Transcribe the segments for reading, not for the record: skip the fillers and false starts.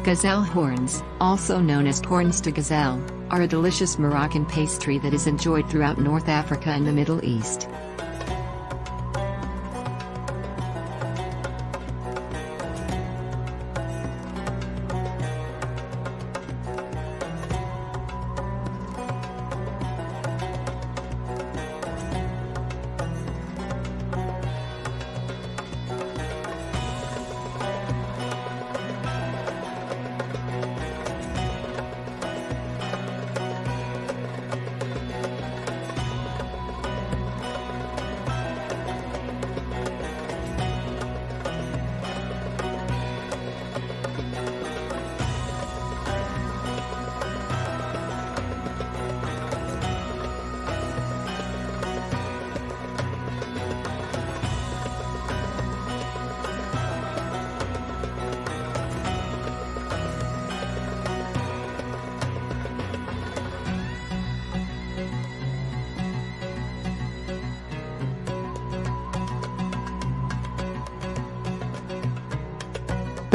Gazelle horns, also known as Cornes de Gazelle, are a delicious Moroccan pastry that is enjoyed throughout North Africa and the Middle East.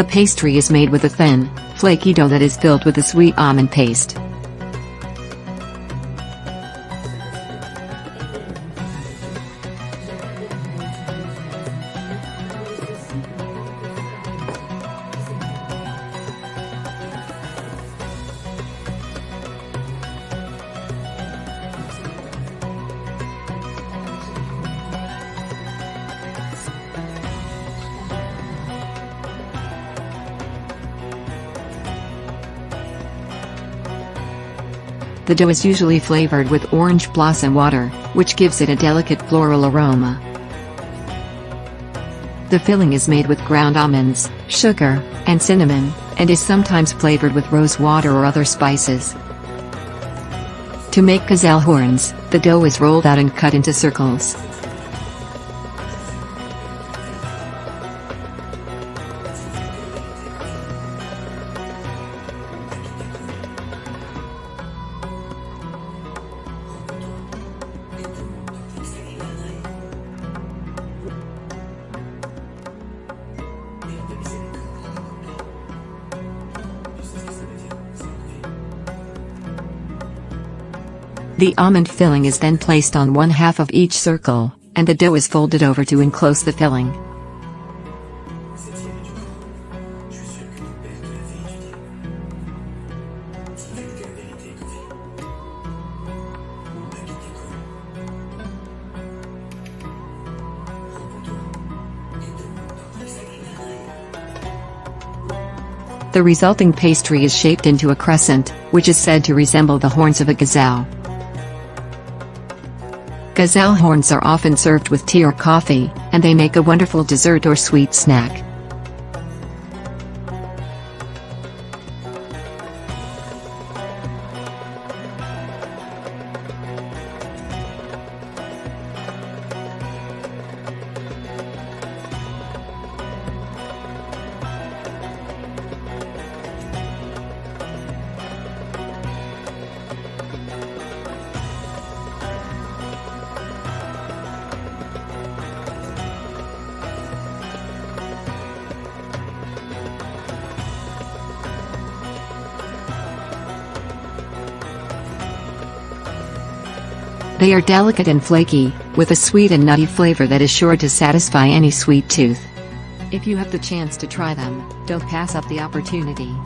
The pastry is made with a thin, flaky dough that is filled with a sweet almond paste. The dough is usually flavored with orange blossom water, which gives it a delicate floral aroma. The filling is made with ground almonds, sugar, and cinnamon, and is sometimes flavored with rose water or other spices. To make gazelle horns, the dough is rolled out and cut into circles. The almond filling is then placed on one half of each circle, and the dough is folded over to enclose the filling. The resulting pastry is shaped into a crescent, which is said to resemble the horns of a gazelle. Gazelle horns are often served with tea or coffee, and they make a wonderful dessert or sweet snack. They are delicate and flaky, with a sweet and nutty flavor that is sure to satisfy any sweet tooth. If you have the chance to try them, don't pass up the opportunity.